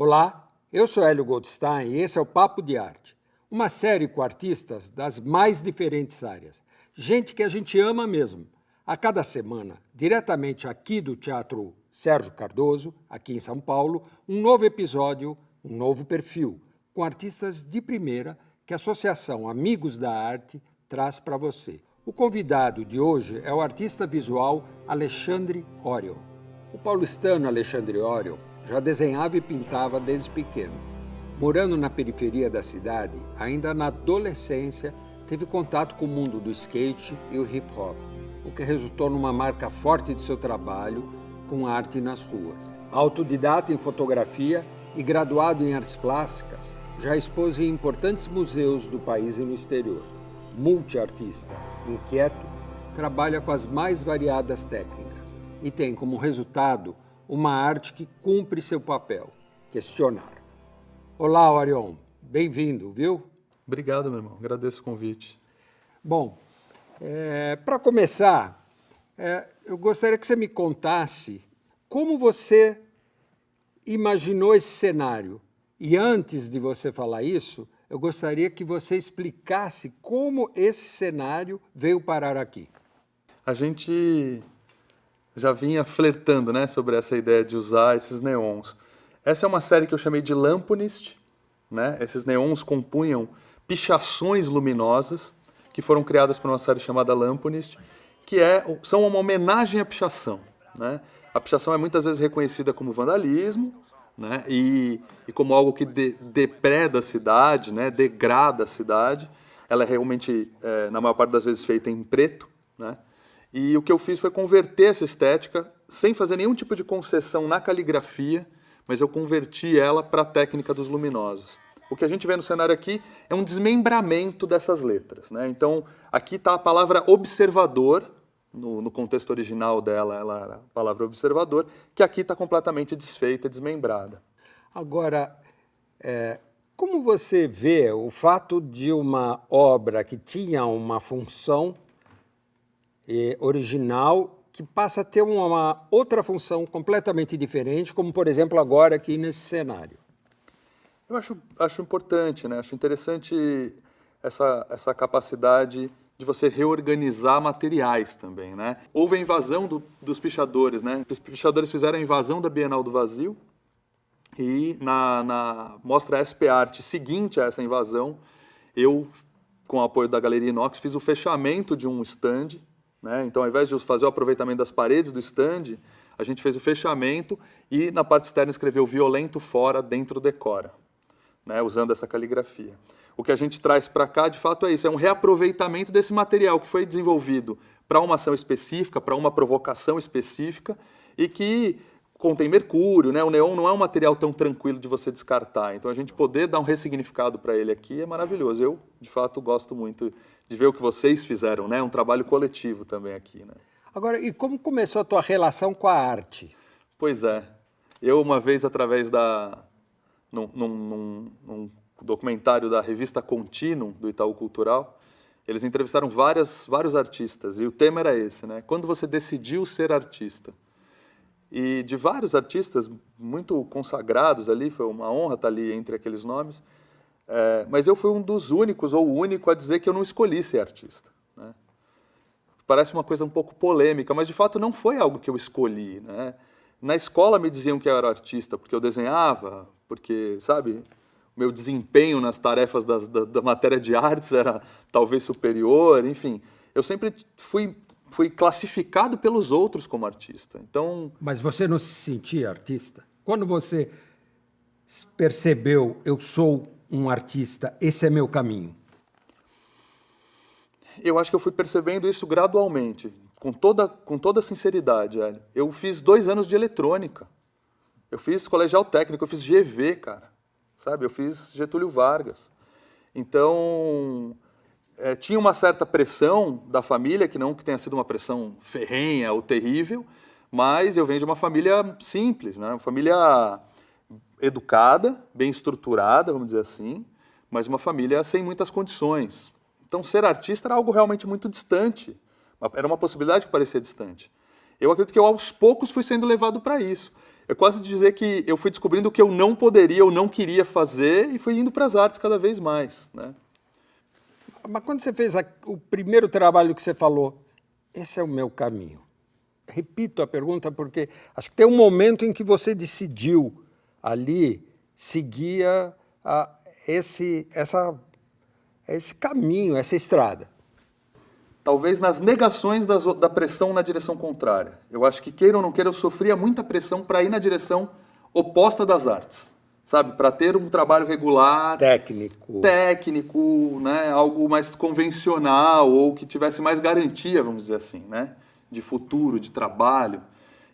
Olá, eu sou Hélio Goldstein e esse é o Papo de Arte, uma série com artistas das mais diferentes áreas, gente que a gente ama mesmo. A cada semana, diretamente aqui do Teatro Sérgio Cardoso, aqui em São Paulo, um novo episódio, um novo perfil, com artistas de primeira que a Associação Amigos da Arte traz para você. O convidado de hoje é o artista visual Alexandre Oriol. O paulistano Alexandre Oriol já desenhava e pintava desde pequeno. Morando na periferia da cidade, ainda na adolescência, teve contato com o mundo do skate e o hip hop, o que resultou numa marca forte de seu trabalho com arte nas ruas. Autodidata em fotografia e graduado em artes plásticas, já expôs em importantes museus do país e no exterior. Multiartista, inquieto, trabalha com as mais variadas técnicas e tem como resultado uma arte que cumpre seu papel, questionar. Olá, Oriol, bem-vindo, viu? Obrigado, meu irmão, agradeço o convite. Bom, para começar, eu gostaria que você me contasse como você imaginou esse cenário. E antes de você falar isso, eu gostaria que você explicasse como esse cenário veio parar aqui. A gente já vinha flertando, né, sobre essa ideia de usar esses neons. Essa é uma série que eu chamei de Lamponist, né? Esses neons compunham pichações luminosas que foram criadas por uma série chamada Lamponist, que são uma homenagem à pichação, né? A pichação é muitas vezes reconhecida como vandalismo, né? E como algo que depreda a cidade, né? Degrada a cidade. Ela é realmente, na maior parte das vezes, feita em preto, né? E o que eu fiz foi converter essa estética, sem fazer nenhum tipo de concessão na caligrafia, mas eu converti ela para a técnica dos luminosos. O que a gente vê no cenário aqui é um desmembramento dessas letras, né? Então, aqui está a palavra observador, no contexto original dela, ela era a palavra observador, que aqui está completamente desfeita, desmembrada. Agora, como você vê o fato de uma obra que tinha uma função original que passa a ter uma outra função completamente diferente, como, por exemplo, agora aqui nesse cenário? Eu acho importante, né? Acho interessante essa capacidade de você reorganizar materiais também, né? Houve a invasão dos pichadores, né? Os pichadores fizeram a invasão da Bienal do Vazio e na mostra SP Arte seguinte a essa invasão, eu, com o apoio da Galeria Inox, fiz o fechamento de um stand, né? Então, ao invés de fazer o aproveitamento das paredes do stand, a gente fez o fechamento e na parte externa escreveu violento fora, dentro decora, né? Usando essa caligrafia. O que a gente traz para cá, de fato, é isso, é um reaproveitamento desse material que foi desenvolvido para uma ação específica, para uma provocação específica e que contém mercúrio, né? O neon não é um material tão tranquilo de você descartar, então a gente poder dar um ressignificado para ele aqui é maravilhoso. Eu, de fato, gosto muito de ver o que vocês fizeram, né? Um trabalho coletivo também aqui, né? Agora, e como começou a tua relação com a arte? Pois é, eu uma vez através num documentário da revista Continuum, do Itaú Cultural, eles entrevistaram vários artistas, e o tema era esse, né? Quando você decidiu ser artista? E de vários artistas muito consagrados ali, foi uma honra estar ali entre aqueles nomes, mas eu fui um dos únicos, ou o único, a dizer que eu não escolhi ser artista, né? Parece uma coisa um pouco polêmica, mas de fato não foi algo que eu escolhi, né? Na escola me diziam que eu era artista porque eu desenhava, porque, sabe, o meu desempenho nas tarefas da matéria de artes era talvez superior, enfim. Eu sempre fui classificado pelos outros como artista. Então, mas você não se sentia artista? Quando você percebeu, eu sou um artista, esse é meu caminho? Eu acho que eu fui percebendo isso gradualmente, com toda sinceridade, Hélio. Eu fiz 2 anos de eletrônica. Eu fiz colegial técnico, eu fiz GV, cara. Sabe? Eu fiz Getúlio Vargas. Então, tinha uma certa pressão da família, que não que tenha sido uma pressão ferrenha ou terrível, mas eu venho de uma família simples, né? Uma família educada, bem estruturada, vamos dizer assim, mas uma família sem muitas condições. Então, ser artista era algo realmente muito distante. Era uma possibilidade que parecia distante. Eu acredito que eu, aos poucos, fui sendo levado para isso. Eu quase dizer que eu fui descobrindo o que eu não poderia ou não queria fazer e fui indo para as artes cada vez mais, né? Mas quando você fez o primeiro trabalho que você falou, esse é o meu caminho. Repito a pergunta porque acho que tem um momento em que você decidiu ali seguir esse caminho, essa estrada. Talvez nas negações da pressão na direção contrária. Eu acho que, queira ou não queira, eu sofria muita pressão para ir na direção oposta das artes. Sabe? Para ter um trabalho regular, técnico, né? Algo mais convencional ou que tivesse mais garantia, vamos dizer assim, né? De futuro, de trabalho.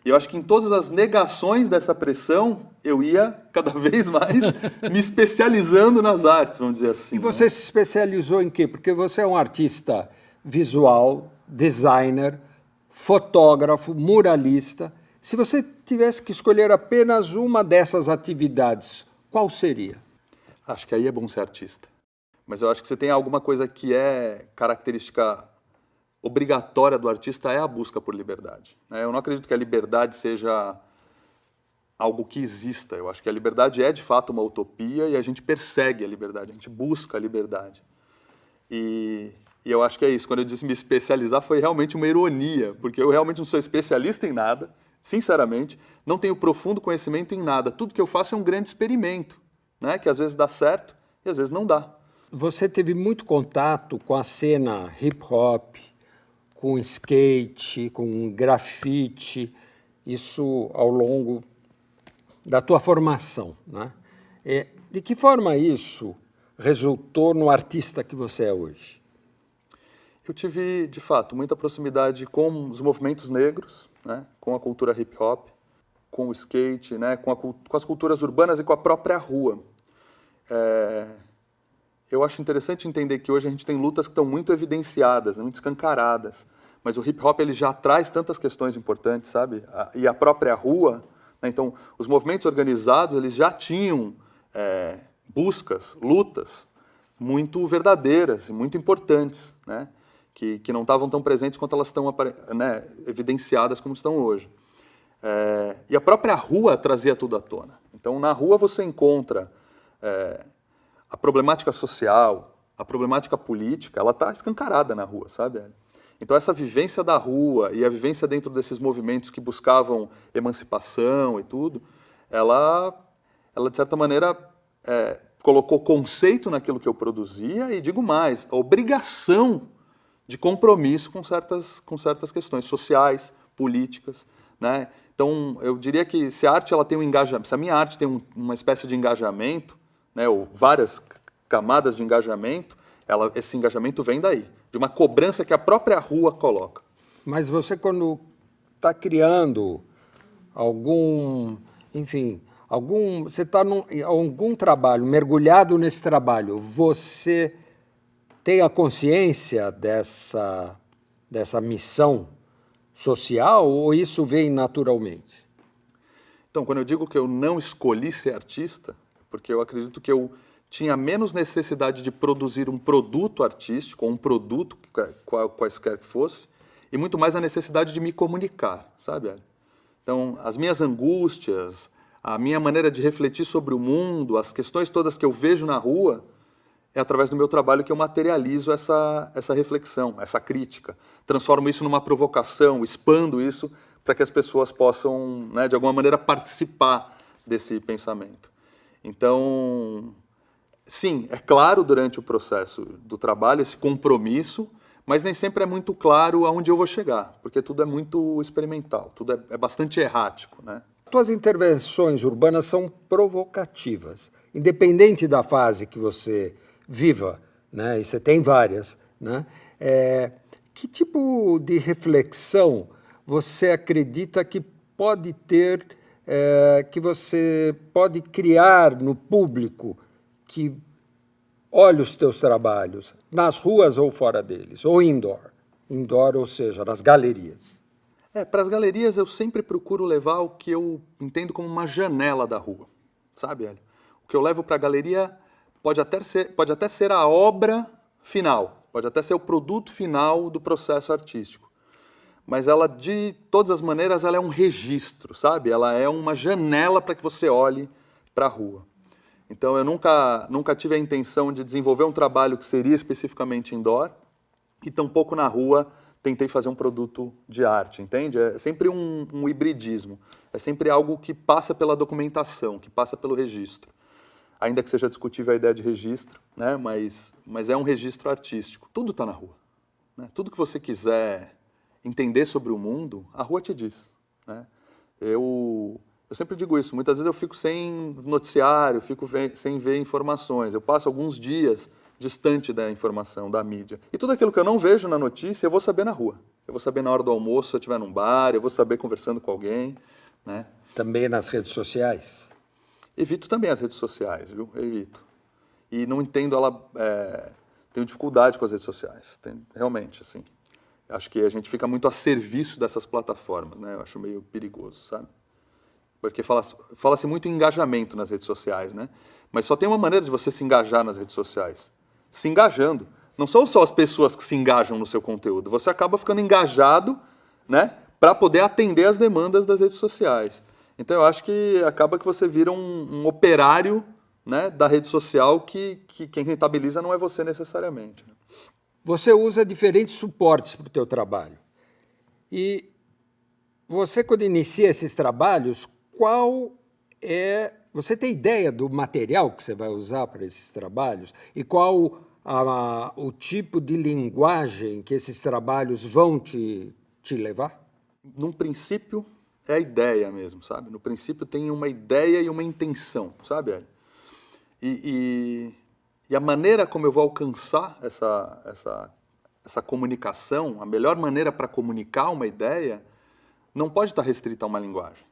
E eu acho que em todas as negações dessa pressão, eu ia cada vez mais me especializando nas artes, vamos dizer assim. E você, né, se especializou em quê? Porque você é um artista visual, designer, fotógrafo, muralista. Se você tivesse que escolher apenas uma dessas atividades, qual seria? Acho que aí é bom ser artista. Mas eu acho que você tem alguma coisa que é característica obrigatória do artista, é a busca por liberdade. Eu não acredito que a liberdade seja algo que exista. Eu acho que a liberdade é, de fato, uma utopia e a gente persegue a liberdade, a gente busca a liberdade. E eu acho que é isso. Quando eu disse me especializar, foi realmente uma ironia, porque eu realmente não sou especialista em nada, sinceramente, não tenho profundo conhecimento em nada. Tudo que eu faço é um grande experimento, né? Que às vezes dá certo e às vezes não dá. Você teve muito contato com a cena hip-hop, com skate, com grafite, isso ao longo da tua formação, né? De que forma isso resultou no artista que você é hoje? Eu tive, de fato, muita proximidade com os movimentos negros, né, com a cultura hip-hop, com o skate, né, com as culturas urbanas e com a própria rua. Eu acho interessante entender que hoje a gente tem lutas que estão muito evidenciadas, né, muito escancaradas, mas o hip-hop ele já traz tantas questões importantes, sabe? E a própria rua, né, então, os movimentos organizados eles já tinham buscas, lutas muito verdadeiras e muito importantes, né? Que não estavam tão presentes quanto elas estão, né, evidenciadas como estão hoje. E a própria rua trazia tudo à tona. Então, na rua você encontra a problemática social, a problemática política, ela está escancarada na rua, sabe? Então, essa vivência da rua e a vivência dentro desses movimentos que buscavam emancipação e tudo, ela de certa maneira, colocou conceito naquilo que eu produzia e, digo mais, a obrigação de compromisso com certas questões sociais, políticas, né? Então, eu diria que se a arte ela tem um engajamento, se a minha arte tem uma espécie de engajamento, né, ou várias camadas de engajamento, esse engajamento vem daí, de uma cobrança que a própria rua coloca. Mas você, quando está criando você está em algum trabalho, mergulhado nesse trabalho, você tem a consciência dessa missão social ou isso vem naturalmente? Então, quando eu digo que eu não escolhi ser artista, é porque eu acredito que eu tinha menos necessidade de produzir um produto artístico, ou um produto, quaisquer que fosse, e muito mais a necessidade de me comunicar, sabe? Então, as minhas angústias, a minha maneira de refletir sobre o mundo, as questões todas que eu vejo na rua, é através do meu trabalho que eu materializo essa reflexão, essa crítica. Transformo isso numa provocação, expando isso para que as pessoas possam, né, de alguma maneira, participar desse pensamento. Então, sim, é claro durante o processo do trabalho esse compromisso, mas nem sempre é muito claro aonde eu vou chegar, porque tudo é muito experimental, tudo é bastante errático, né? Tuas intervenções urbanas são provocativas, independente da fase que você viva, né? E você tem várias, né? Que tipo de reflexão você acredita que pode ter, que você pode criar no público que olha os teus trabalhos, nas ruas ou fora deles, ou indoor, ou seja, nas galerias? Para as galerias eu sempre procuro levar o que eu entendo como uma janela da rua, sabe, Hélio? O que eu levo para a galeria pode até ser a obra final, pode até ser o produto final do processo artístico. mas ela, de todas as maneiras, ela é um registro, sabe? Ela é uma janela para que você olhe para a rua. Então, eu nunca tive a intenção de desenvolver um trabalho que seria especificamente indoor, e tampouco na rua tentei fazer um produto de arte, entende? É sempre um hibridismo, é sempre algo que passa pela documentação, que passa pelo registro. Ainda que seja discutível a ideia de registro, né? Mas é um registro artístico. Tudo está na rua, né? Tudo que você quiser entender sobre o mundo, a rua te diz, né? Eu sempre digo isso, muitas vezes eu fico sem noticiário, fico sem ver informações, eu passo alguns dias distante da informação, da mídia. E tudo aquilo que eu não vejo na notícia, eu vou saber na rua. Eu vou saber na hora do almoço, se eu estiver num bar, eu vou saber conversando com alguém, né? Também nas redes sociais? Evito também as redes sociais, viu? Evito. E não entendo tenho dificuldade com as redes sociais, realmente, assim. Acho que a gente fica muito a serviço dessas plataformas, né? Eu acho meio perigoso, sabe? Porque fala-se muito em engajamento nas redes sociais, né? Mas só tem uma maneira de você se engajar nas redes sociais. Se engajando. Não são só as pessoas que se engajam no seu conteúdo. Você acaba ficando engajado, né? Para poder atender às demandas das redes sociais. Então, eu acho que acaba que você vira um operário, né, da rede social que quem rentabiliza não é você necessariamente. Você usa diferentes suportes para o teu trabalho. E você, quando inicia esses trabalhos, você tem ideia do material que você vai usar para esses trabalhos? E qual o tipo de linguagem que esses trabalhos vão te levar? Num princípio, é a ideia mesmo, sabe? No princípio tem uma ideia e uma intenção, sabe, Hélio? E a maneira como eu vou alcançar essa comunicação, a melhor maneira para comunicar uma ideia, não pode estar restrita a uma linguagem.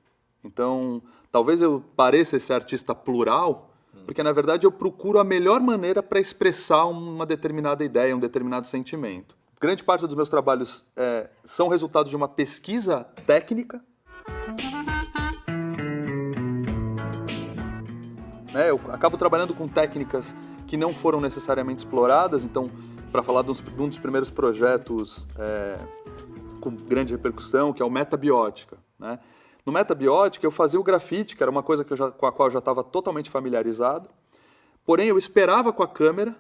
Então, talvez eu pareça esse artista plural, porque, na verdade, eu procuro a melhor maneira para expressar uma determinada ideia, um determinado sentimento. Grande parte dos meus trabalhos são resultado de uma pesquisa técnica. Eu acabo trabalhando com técnicas que não foram necessariamente exploradas, então, para falar de um dos primeiros projetos com grande repercussão, que é o Metabiótica, né? No Metabiótica, eu fazia o grafite, que era uma coisa com a qual eu já estava totalmente familiarizado, porém, eu esperava com a câmera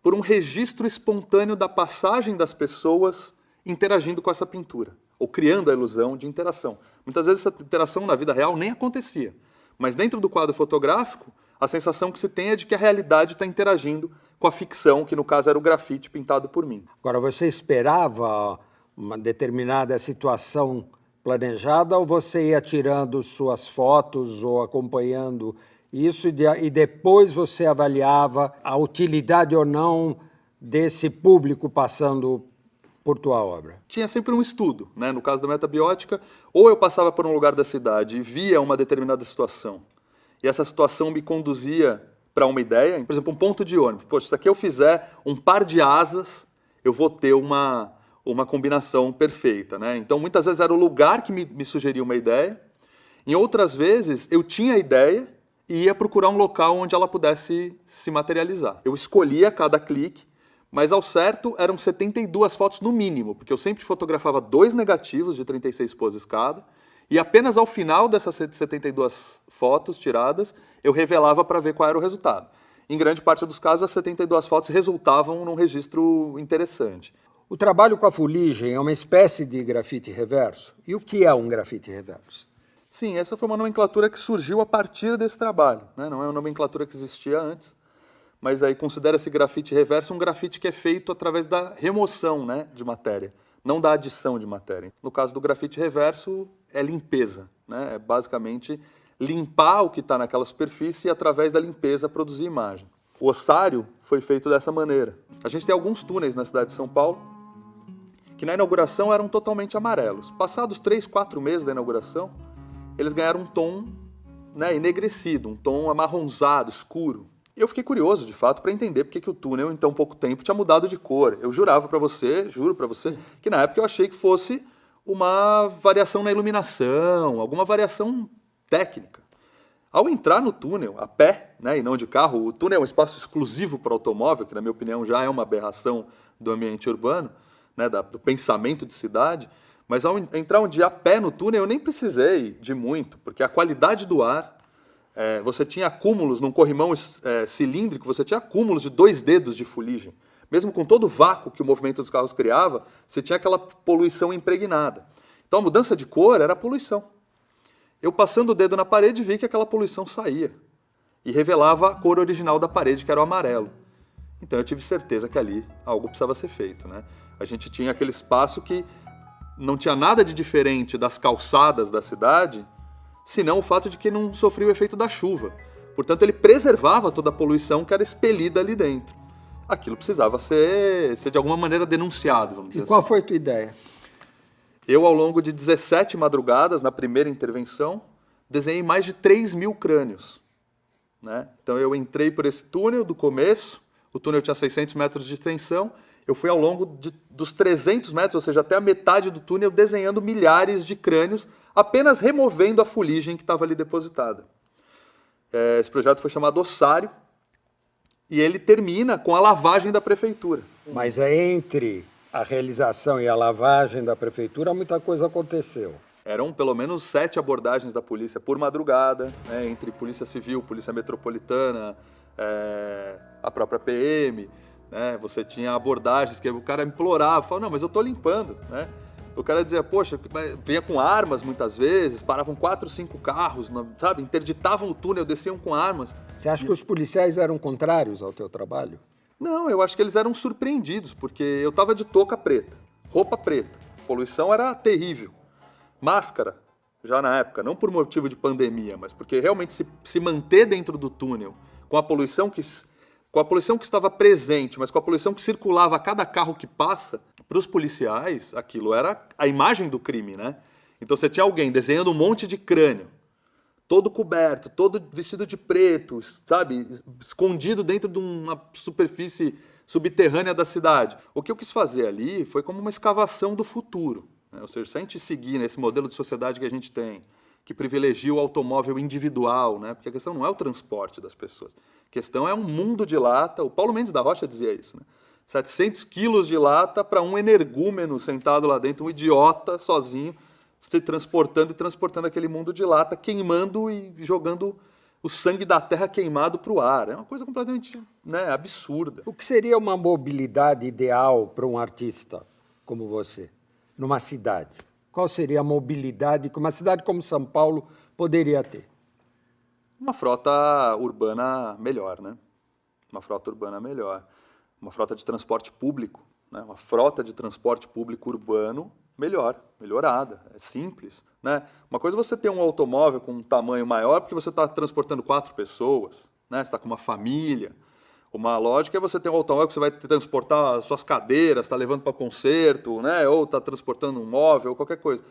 por um registro espontâneo da passagem das pessoas interagindo com essa pintura, ou criando a ilusão de interação. Muitas vezes essa interação na vida real nem acontecia, mas dentro do quadro fotográfico, a sensação que se tem é de que a realidade está interagindo com a ficção, que no caso era o grafite pintado por mim. Agora, você esperava uma determinada situação planejada ou você ia tirando suas fotos ou acompanhando isso e depois você avaliava a utilidade ou não desse público passando por tua obra? Tinha sempre um estudo, né? No caso da Metabiótica, ou eu passava por um lugar da cidade e via uma determinada situação, e essa situação me conduzia para uma ideia, por exemplo, um ponto de ônibus. Poxa, se aqui eu fizer um par de asas, eu vou ter uma combinação perfeita, né? Então, muitas vezes era o lugar que me sugeria uma ideia, em outras vezes eu tinha a ideia e ia procurar um local onde ela pudesse se materializar. Eu escolhia cada clique, mas ao certo eram 72 fotos no mínimo, porque eu sempre fotografava 2 negativos de 36 poses cada, e apenas ao final dessas 72 fotos tiradas, eu revelava para ver qual era o resultado. Em grande parte dos casos, as 72 fotos resultavam num registro interessante. O trabalho com a fuligem é uma espécie de grafite reverso? E o que é um grafite reverso? Sim, essa foi uma nomenclatura que surgiu a partir desse trabalho, né? Não é uma nomenclatura que existia antes, mas aí considera-se grafite reverso um grafite que é feito através da remoção, né, de matéria, não da adição de matéria. No caso do grafite reverso, é limpeza, né? É basicamente limpar o que está naquela superfície e, através da limpeza, produzir imagem. O ossário foi feito dessa maneira. A gente tem alguns túneis na cidade de São Paulo que na inauguração eram totalmente amarelos. Passados 3, 4 meses da inauguração, eles ganharam um tom, né, enegrecido, um tom amarronzado, escuro. Eu fiquei curioso, de fato, para entender porque que o túnel, em tão pouco tempo, tinha mudado de cor. Eu juro para você, que na época eu achei que fosse uma variação na iluminação, alguma variação técnica. Ao entrar no túnel, a pé, né, e não de carro, o túnel é um espaço exclusivo para o automóvel, que na minha opinião já é uma aberração do ambiente urbano, né, do pensamento de cidade, Mas ao entrar um dia a pé no túnel, eu nem precisei de muito, porque a qualidade do ar, você tinha acúmulos, num corrimão cilíndrico, você tinha acúmulos de 2 dedos de fuligem. Mesmo com todo o vácuo que o movimento dos carros criava, você tinha aquela poluição impregnada. Então a mudança de cor era a poluição. Eu passando o dedo na parede vi que aquela poluição saía e revelava a cor original da parede, que era o amarelo. Então eu tive certeza que ali algo precisava ser feito, né? A gente tinha aquele espaço que não tinha nada de diferente das calçadas da cidade, senão o fato de que não sofria o efeito da chuva. Portanto, ele preservava toda a poluição que era expelida ali dentro. Aquilo precisava ser de alguma maneira denunciado, vamos dizer assim. E qual foi a tua ideia? Eu, ao longo de 17 madrugadas, na primeira intervenção, desenhei mais de 3.000 crânios, né? Então eu entrei por esse túnel do começo, o túnel tinha 600 metros de extensão, eu fui ao longo dos 300 metros, ou seja, até a metade do túnel, desenhando milhares de crânios, apenas removendo a fuligem que estava ali depositada. Esse projeto foi chamado Ossário, e ele termina com a lavagem da prefeitura. Mas entre a realização e a lavagem da prefeitura, muita coisa aconteceu. Eram pelo menos 7 abordagens da polícia por madrugada, né, entre Polícia Civil, Polícia Metropolitana, a própria PM. Né, você tinha abordagens que o cara implorava, falava, não, mas eu estou limpando. Né? O cara dizia, poxa, vinha com armas muitas vezes, paravam 4, 5 carros, sabe, interditavam o túnel, desciam com armas. Você acha que os policiais eram contrários ao teu trabalho? Não, eu acho que eles eram surpreendidos, porque eu estava de touca preta, roupa preta, a poluição era terrível. Máscara, já na época, não por motivo de pandemia, mas porque realmente se manter dentro do túnel com a poluição que estava presente, mas com a poluição que circulava a cada carro que passa, para os policiais, aquilo era a imagem do crime, né? Então você tinha alguém desenhando um monte de crânio, todo coberto, todo vestido de preto, sabe? Escondido dentro de uma superfície subterrânea da cidade. O que eu quis fazer ali foi como uma escavação do futuro. Né? Ou seja, se a gente seguir nesse modelo de sociedade que a gente tem, que privilegia o automóvel individual, né? Porque a questão não é o transporte das pessoas. A questão é um mundo de lata. O Paulo Mendes da Rocha dizia isso, né? 700 quilos de lata para um energúmeno sentado lá dentro, um idiota sozinho, se transportando e transportando aquele mundo de lata, queimando e jogando o sangue da terra queimado para o ar. É uma coisa completamente, né, absurda. O que seria uma mobilidade ideal para um artista como você, numa cidade? Qual seria a mobilidade que uma cidade como São Paulo poderia ter? Uma frota urbana melhor, né? Uma frota urbana melhor. Uma frota de transporte público, né? Uma frota de transporte público urbano melhorada, é simples. Né? Uma coisa é você ter um automóvel com um tamanho maior porque você está transportando 4 pessoas, né? Você está com uma família. Uma lógica é você ter um automóvel que você vai transportar as suas cadeiras, está levando para concerto, né? Ou está transportando um móvel, ou qualquer coisa.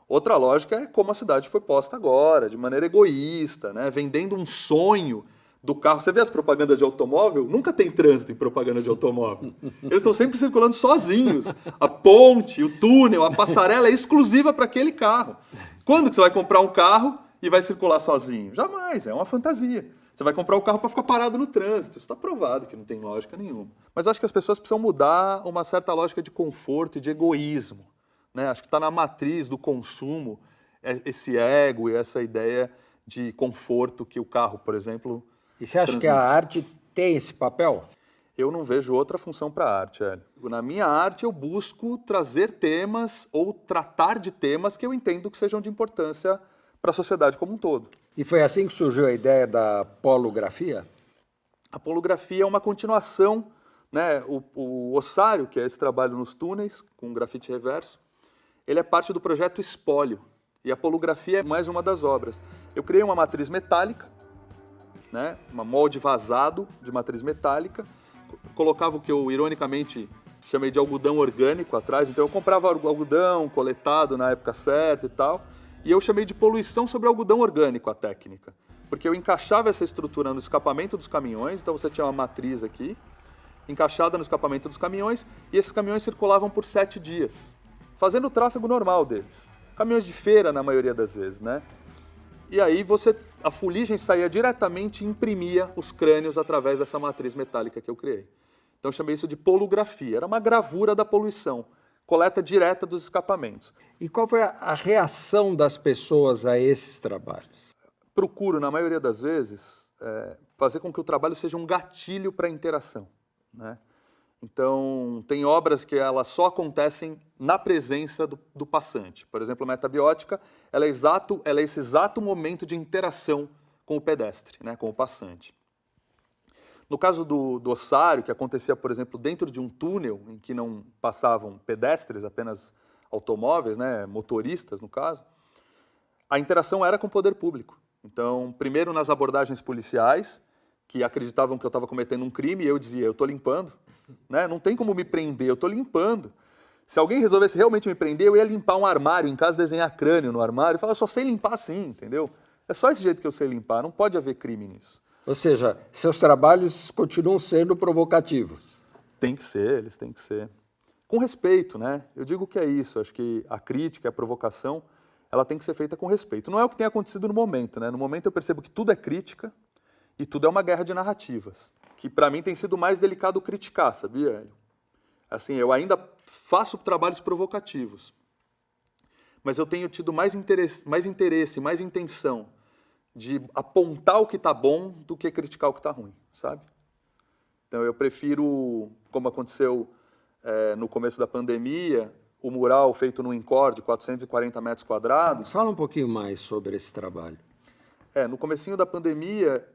Outra lógica é como a cidade foi posta agora, de maneira egoísta, né? Vendendo um sonho do carro. Você vê as propagandas de automóvel? Nunca tem trânsito em propaganda de automóvel. Eles estão sempre circulando sozinhos. A ponte, o túnel, a passarela é exclusiva para aquele carro. Quando que você vai comprar um carro e vai circular sozinho? Jamais, é uma fantasia. Você vai comprar um carro para ficar parado no trânsito. Isso está provado que não tem lógica nenhuma. Mas acho que as pessoas precisam mudar uma certa lógica de conforto e de egoísmo. Né? Acho que está na matriz do consumo esse ego e essa ideia de conforto que o carro, por exemplo, e você acha que a arte tem esse papel? Eu não vejo outra função para a arte, Hélio. Na minha arte eu busco trazer temas ou tratar de temas que eu entendo que sejam de importância para a sociedade como um todo. E foi assim que surgiu a ideia da polografia? A polografia é uma continuação, né? O Ossário, que é esse trabalho nos túneis, com grafite reverso, ele é parte do projeto Espólio. E a polografia é mais uma das obras. Eu criei uma matriz metálica, né, uma molde vazado de matriz metálica, colocava o que eu ironicamente chamei de algodão orgânico atrás, então eu comprava algodão coletado na época certa e tal, e eu chamei de poluição sobre algodão orgânico a técnica, porque eu encaixava essa estrutura no escapamento dos caminhões, então você tinha uma matriz aqui, encaixada no escapamento dos caminhões, e esses caminhões circulavam por 7 dias, fazendo o tráfego normal deles. Caminhões de feira na maioria das vezes, né? E aí a fuligem saía diretamente e imprimia os crânios através dessa matriz metálica que eu criei. Então eu chamei isso de polografia. Era uma gravura da poluição. coleta direta dos escapamentos. E qual foi a reação das pessoas a esses trabalhos? Procuro, na maioria das vezes, fazer com que o trabalho seja um gatilho para a interação, né? Então, tem obras que elas só acontecem na presença do passante. Por exemplo, a metabiótica, ela é esse exato momento de interação com o pedestre, né, com o passante. No caso do ossário, que acontecia, por exemplo, dentro de um túnel em que não passavam pedestres, apenas automóveis, né, motoristas, no caso, a interação era com o poder público. Então, primeiro nas abordagens policiais, que acreditavam que eu estava cometendo um crime, e eu dizia, eu estou limpando, né? Não tem como me prender, eu estou limpando. Se alguém resolvesse realmente me prender, eu ia limpar um armário, em casa desenhar crânio no armário, e falar, eu só sei limpar assim, entendeu? É só esse jeito que eu sei limpar, não pode haver crime nisso. Ou seja, seus trabalhos continuam sendo provocativos. Tem que ser, eles têm que ser. Com respeito, né? Eu digo que é isso, acho que a crítica, a provocação, ela tem que ser feita com respeito. Não é o que tem acontecido no momento, né? No momento eu percebo que tudo é crítica e tudo é uma guerra de narrativas, que para mim tem sido mais delicado criticar, sabia? Assim, eu ainda faço trabalhos provocativos, mas eu tenho tido mais interesse, mais intenção de apontar o que está bom do que criticar o que está ruim, sabe? Então eu prefiro, como aconteceu no começo da pandemia, o mural feito no INCOR de 440 metros quadrados. Fala um pouquinho mais sobre esse trabalho. No comecinho da pandemia,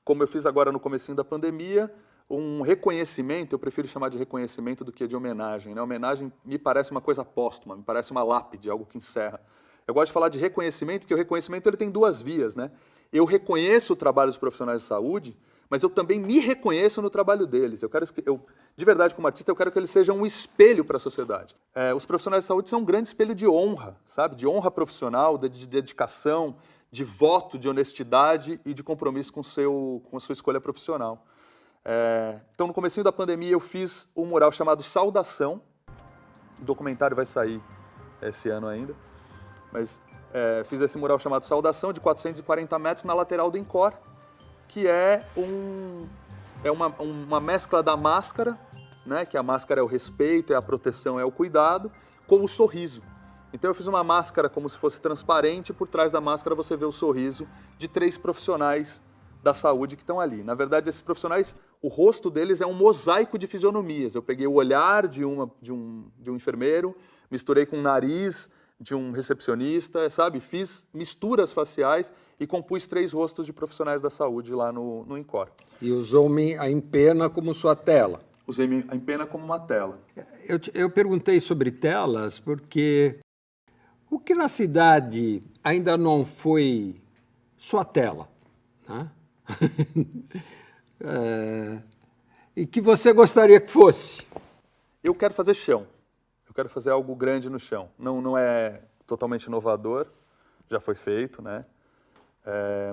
como eu fiz agora no comecinho da pandemia, um reconhecimento, eu prefiro chamar de reconhecimento do que de homenagem, né? Homenagem me parece uma coisa póstuma, me parece uma lápide, algo que encerra. Eu gosto de falar de reconhecimento, porque o reconhecimento ele tem duas vias, né? Eu reconheço o trabalho dos profissionais de saúde, mas eu também me reconheço no trabalho deles. De verdade, como artista, eu quero que eles sejam um espelho para a sociedade. Os profissionais de saúde são um grande espelho de honra, sabe? De honra profissional, de dedicação, de voto, de honestidade e de compromisso com a sua escolha profissional. Então, no comecinho da pandemia, eu fiz um mural chamado Saudação. O documentário vai sair esse ano ainda. Mas fiz esse mural chamado Saudação, de 440 metros, na lateral do INCOR, que é uma mescla da máscara, né, que a máscara é o respeito, é a proteção, é o cuidado, com o sorriso. Então eu fiz uma máscara como se fosse transparente, e por trás da máscara você vê o sorriso de 3 profissionais da saúde que estão ali. Na verdade, esses profissionais, o rosto deles é um mosaico de fisionomias. Eu peguei o olhar de um enfermeiro, misturei com o nariz de um recepcionista, sabe? Fiz misturas faciais e compus 3 rostos de profissionais da saúde lá no INCOR. E usou a empena como sua tela. Usei a empena como uma tela. Eu perguntei sobre telas porque o que na cidade ainda não foi sua tela, né? E que você gostaria que fosse? Eu quero fazer chão. Eu quero fazer algo grande no chão. Não é totalmente inovador, já foi feito, né?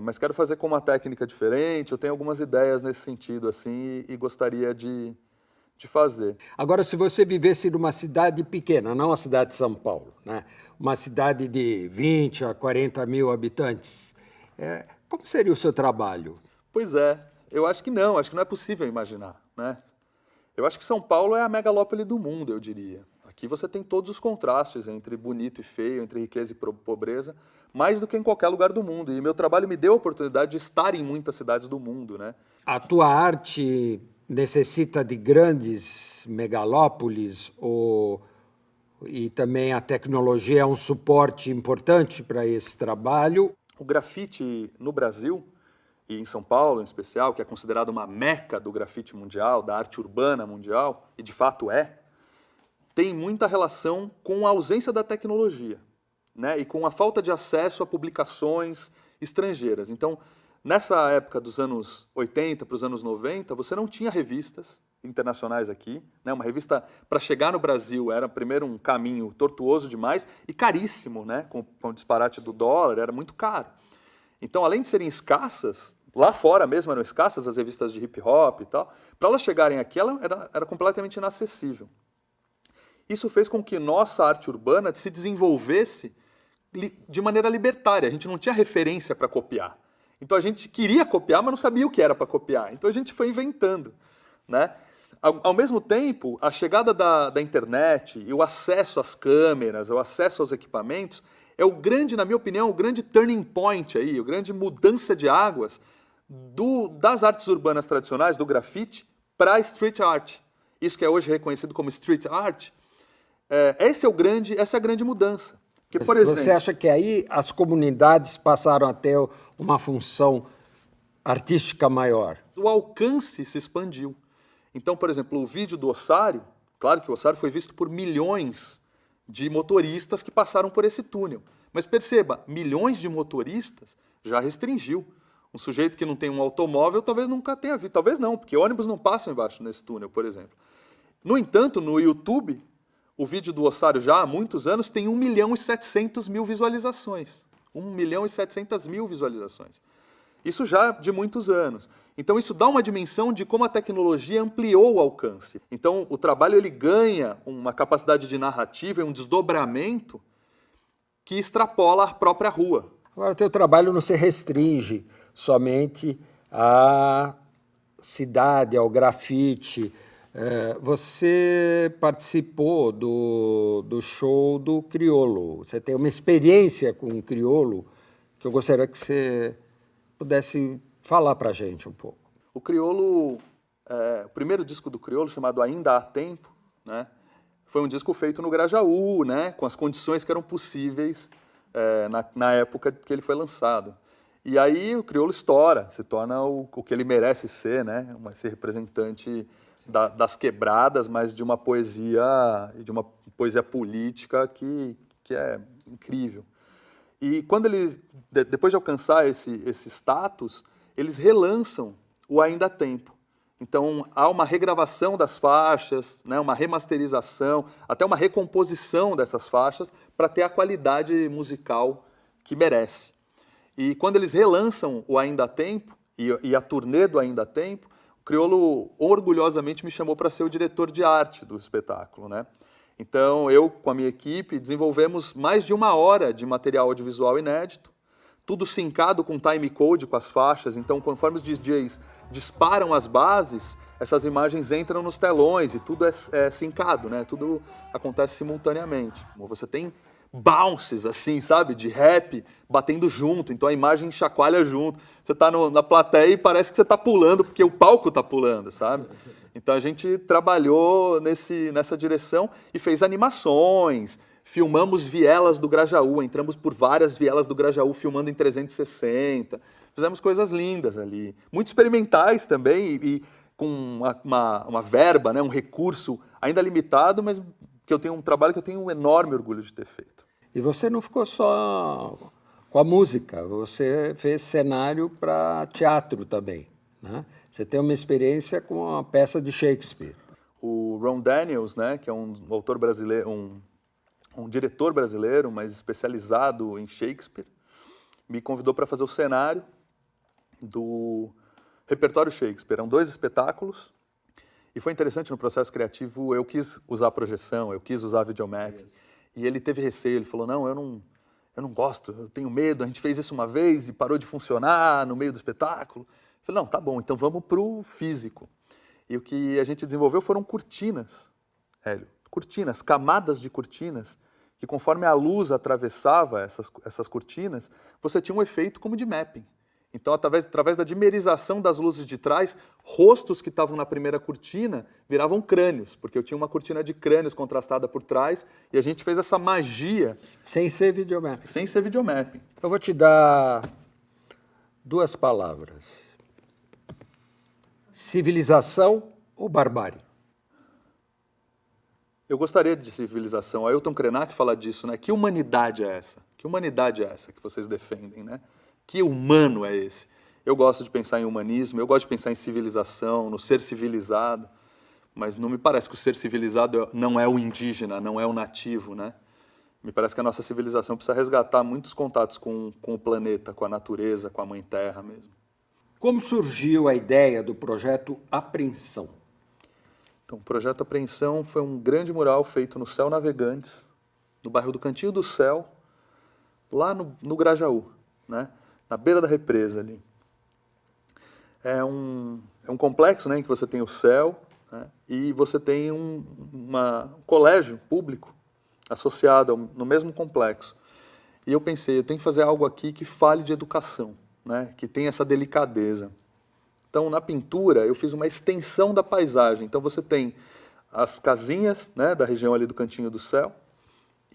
Mas quero fazer com uma técnica diferente. Eu tenho algumas ideias nesse sentido, assim, e gostaria de fazer. Agora, se você vivesse numa cidade pequena, não a cidade de São Paulo, né? Uma cidade de 20 a 40 mil habitantes, como seria o seu trabalho? Pois é, eu acho que não é possível imaginar, né? Eu acho que São Paulo é a megalópole do mundo, eu diria. Aqui você tem todos os contrastes entre bonito e feio, entre riqueza e pobreza, mais do que em qualquer lugar do mundo. E meu trabalho me deu a oportunidade de estar em muitas cidades do mundo, né? A tua arte necessita de grandes megalópolis e também a tecnologia é um suporte importante para esse trabalho? O grafite no Brasil, e em São Paulo em especial, que é considerado uma meca do grafite mundial, da arte urbana mundial, e de fato tem muita relação com a ausência da tecnologia, né? E com a falta de acesso a publicações estrangeiras. Então, nessa época dos anos 80 para os anos 90, você não tinha revistas internacionais aqui, né? Uma revista, para chegar no Brasil, era primeiro um caminho tortuoso demais e caríssimo, né? Com o disparate do dólar, era muito caro. Então, além de serem escassas, lá fora mesmo eram escassas as revistas de hip hop e tal, para elas chegarem aqui, ela era completamente inacessível. Isso fez com que nossa arte urbana se desenvolvesse de maneira libertária. A gente não tinha referência para copiar. Então a gente queria copiar, mas não sabia o que era para copiar. Então a gente foi inventando, né? Ao mesmo tempo, a chegada da internet e o acesso às câmeras, o acesso aos equipamentos, é o grande, na minha opinião, o grande turning point aí, a grande mudança de águas das artes urbanas tradicionais, do grafite, para a street art. Isso que é hoje reconhecido como street art, essa é a grande mudança. Porque, por exemplo, você acha que aí as comunidades passaram a ter uma função artística maior? O alcance se expandiu. Então, por exemplo, o vídeo do ossário, claro que o ossário foi visto por milhões de motoristas que passaram por esse túnel. Mas perceba, milhões de motoristas já restringiu. Um sujeito que não tem um automóvel talvez nunca tenha visto. Talvez não, porque ônibus não passam embaixo nesse túnel, por exemplo. No entanto, no YouTube, o vídeo do ossário já há muitos anos tem 1.700.000 visualizações. 1.700.000 visualizações. Isso já de muitos anos. Então isso dá uma dimensão de como a tecnologia ampliou o alcance. Então o trabalho ele ganha uma capacidade de narrativa e um desdobramento que extrapola a própria rua. Agora o teu trabalho não se restringe somente à cidade, ao grafite. Você participou do show do Criolo. Você tem uma experiência com o Criolo que eu gostaria que você pudesse falar para a gente um pouco. O Criolo, o primeiro disco do Criolo, chamado Ainda Há Tempo, né, foi um disco feito no Grajaú, né, com as condições que eram possíveis na época que ele foi lançado. E aí o Criolo estoura, se torna o que ele merece ser, né, ser representante das quebradas, mas de uma poesia política que é incrível. E quando depois de alcançar esse status, eles relançam o Ainda Há Tempo. Então, há uma regravação das faixas, né, uma remasterização, até uma recomposição dessas faixas para ter a qualidade musical que merece. E quando eles relançam o Ainda Há Tempo, e a turnê do Ainda Há Tempo, o Criolo orgulhosamente me chamou para ser o diretor de arte do espetáculo, né? Então, eu, com a minha equipe, desenvolvemos mais de 1 hora de material audiovisual inédito, tudo sincado com timecode, com as faixas. Então, conforme os DJs disparam as bases, essas imagens entram nos telões e tudo é sincado, né? Tudo acontece simultaneamente. Você tem bounces, assim, sabe, de rap batendo junto, então a imagem chacoalha junto. Você está na plateia e parece que você está pulando, porque o palco está pulando, sabe? Então a gente trabalhou nessa direção e fez animações, filmamos vielas do Grajaú, entramos por várias vielas do Grajaú filmando em 360, fizemos coisas lindas ali, muito experimentais também e com uma verba, né, um recurso ainda limitado, mas que eu tenho um trabalho que eu tenho um enorme orgulho de ter feito. E você não ficou só com a música, você fez cenário para teatro também, né? Você tem uma experiência com uma peça de Shakespeare. O Ron Daniels, né, que é um autor brasileiro, um diretor brasileiro, mas especializado em Shakespeare, me convidou para fazer o cenário do repertório Shakespeare. Eram 2 espetáculos. E foi interessante no processo criativo, eu quis usar projeção, eu quis usar videomapping. E ele teve receio, ele falou, não, eu não gosto, eu tenho medo, a gente fez isso uma vez e parou de funcionar no meio do espetáculo. Eu falei, não, tá bom, então vamos para o físico. E o que a gente desenvolveu foram cortinas, Hélio, cortinas, camadas de cortinas, que conforme a luz atravessava essas cortinas, você tinha um efeito como de mapping. Então, através da dimerização das luzes de trás, rostos que estavam na primeira cortina viravam crânios, porque eu tinha uma cortina de crânios contrastada por trás, e a gente fez essa magia... Sem ser videomapping. Sem ser videomapping. Eu vou te dar 2 palavras. Civilização ou barbárie? Eu gostaria de civilização. Ailton Krenak fala disso, né? Que humanidade é essa? Que humanidade é essa que vocês defendem, né? Que humano é esse? Eu gosto de pensar em humanismo, eu gosto de pensar em civilização, no ser civilizado, mas não me parece que o ser civilizado não é o indígena, não é o nativo, né? Me parece que a nossa civilização precisa resgatar muitos contatos com o planeta, com a natureza, com a Mãe Terra mesmo. Como surgiu a ideia do projeto Apreensão? Então, o projeto Apreensão foi um grande mural feito no Céu Navegantes, no bairro do Cantinho do Céu, lá no Grajaú, né? Na beira da represa ali. É um complexo, né, em que você tem o céu, né? E você tem um colégio público associado no mesmo complexo. E eu pensei, eu tenho que fazer algo aqui que fale de educação, né? Que tenha essa delicadeza. Então, na pintura, eu fiz uma extensão da paisagem. Então, você tem as casinhas, né, da região ali do Cantinho do Céu,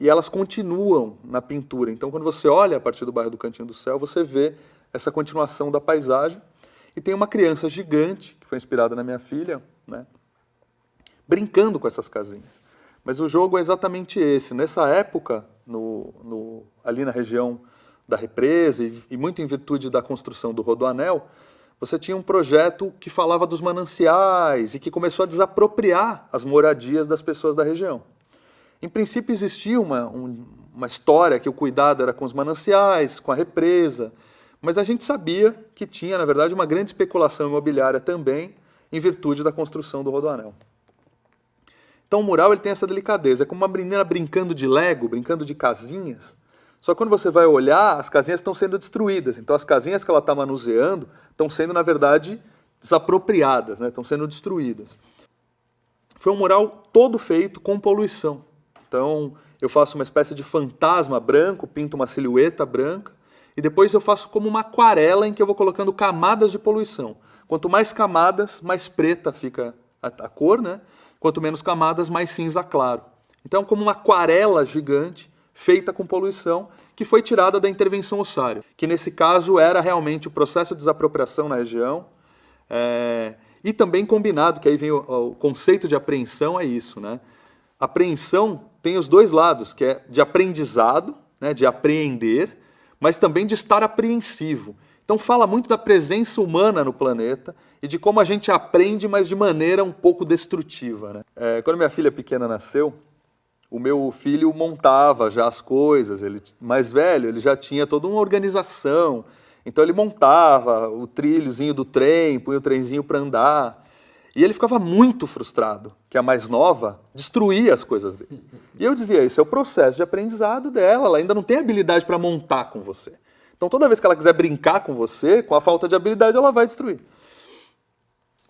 e elas continuam na pintura. Então, quando você olha a partir do bairro do Cantinho do Céu, você vê essa continuação da paisagem. E tem uma criança gigante, que foi inspirada na minha filha, né, brincando com essas casinhas. Mas o jogo é exatamente esse. Nessa época, ali na região da represa, e muito em virtude da construção do Rodoanel, você tinha um projeto que falava dos mananciais e que começou a desapropriar as moradias das pessoas da região. Em princípio existia uma história que o cuidado era com os mananciais, com a represa, mas a gente sabia que tinha, na verdade, uma grande especulação imobiliária também em virtude da construção do Rodoanel. Então o mural ele tem essa delicadeza, é como uma menina brincando de Lego, brincando de casinhas. Só que quando você vai olhar, as casinhas estão sendo destruídas. Então as casinhas que ela está manuseando estão sendo, na verdade, desapropriadas, né? Estão sendo destruídas. Foi um mural todo feito com poluição. Então eu faço uma espécie de fantasma branco, pinto uma silhueta branca, e depois eu faço como uma aquarela em que eu vou colocando camadas de poluição. Quanto mais camadas, mais preta fica a cor, né? Quanto menos camadas, mais cinza claro. Então como uma aquarela gigante, feita com poluição, que foi tirada da intervenção ossário, que nesse caso era realmente o processo de desapropriação na região, e também combinado, que aí vem o conceito de apreensão, é isso, né? Apreensão tem os dois lados, que é de aprendizado, né, de apreender, mas também de estar apreensivo. Então fala muito da presença humana no planeta e de como a gente aprende, mas de maneira um pouco destrutiva, né? Quando minha filha pequena nasceu, o meu filho montava já as coisas, ele mais velho, ele já tinha toda uma organização, então ele montava o trilhozinho do trem, punha o trenzinho para andar, e ele ficava muito frustrado, que a mais nova destruía as coisas dele. E eu dizia, isso é o processo de aprendizado dela, ela ainda não tem habilidade para montar com você. Então toda vez que ela quiser brincar com você, com a falta de habilidade, ela vai destruir.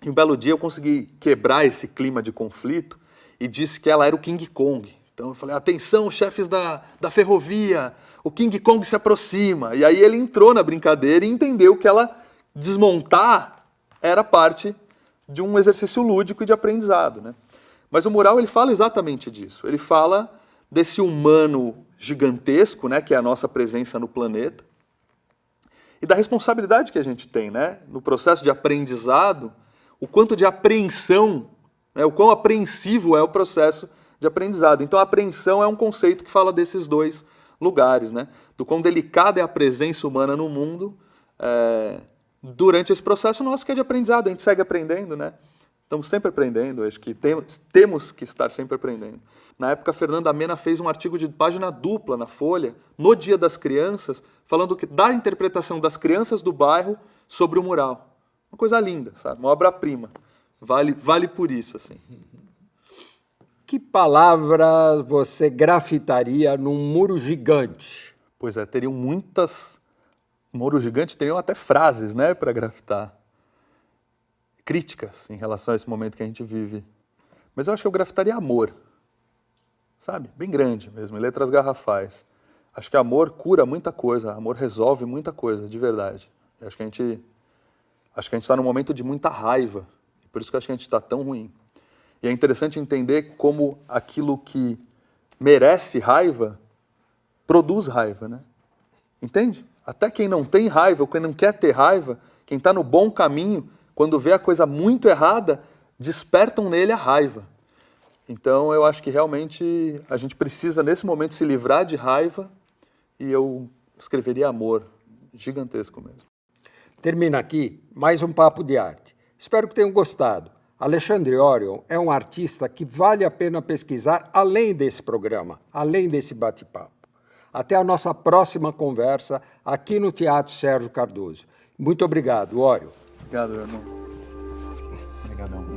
E um belo dia eu consegui quebrar esse clima de conflito e disse que ela era o King Kong. Então eu falei, atenção, chefes da ferrovia, o King Kong se aproxima. E aí ele entrou na brincadeira e entendeu que ela desmontar era parte de um exercício lúdico e de aprendizado, né? Mas o mural ele fala exatamente disso. Ele fala desse humano gigantesco, né, que é a nossa presença no planeta, e da responsabilidade que a gente tem, né, no processo de aprendizado, o quanto de apreensão, né, o quão apreensivo é o processo de aprendizado. Então a apreensão é um conceito que fala desses dois lugares, né? Do quão delicada é a presença humana no mundo durante esse processo nosso que é de aprendizado. A gente segue aprendendo, né? Estamos sempre aprendendo, acho que temos que estar sempre aprendendo. Na época, a Fernanda Mena fez um artigo de página dupla na Folha, no Dia das Crianças, falando da interpretação das crianças do bairro sobre o mural. Uma coisa linda, sabe? Uma obra-prima. Vale por isso, assim. Que palavra você grafitaria num muro gigante? Pois é, teriam muitas... Muro gigante teriam até frases, né, para grafitar. Críticas em relação a esse momento que a gente vive. Mas eu acho que eu grafitaria amor. Sabe? Bem grande mesmo, em letras garrafais. Acho que amor cura muita coisa, amor resolve muita coisa, de verdade. Acho que a gente está num momento de muita raiva. Por isso que eu acho que a gente está tão ruim. E é interessante entender como aquilo que merece raiva produz raiva, né? Entende? Até quem não tem raiva, ou quem não quer ter raiva, quem está no bom caminho, quando vê a coisa muito errada, despertam nele a raiva. Então eu acho que realmente a gente precisa nesse momento se livrar de raiva e eu escreveria amor, gigantesco mesmo. Termina aqui mais um Papo de Arte. Espero que tenham gostado. Alexandre Orion é um artista que vale a pena pesquisar além desse programa, além desse bate-papo. Até a nossa próxima conversa aqui no Teatro Sérgio Cardoso. Muito obrigado, Orion. Obrigado, meu irmão. Obrigadão.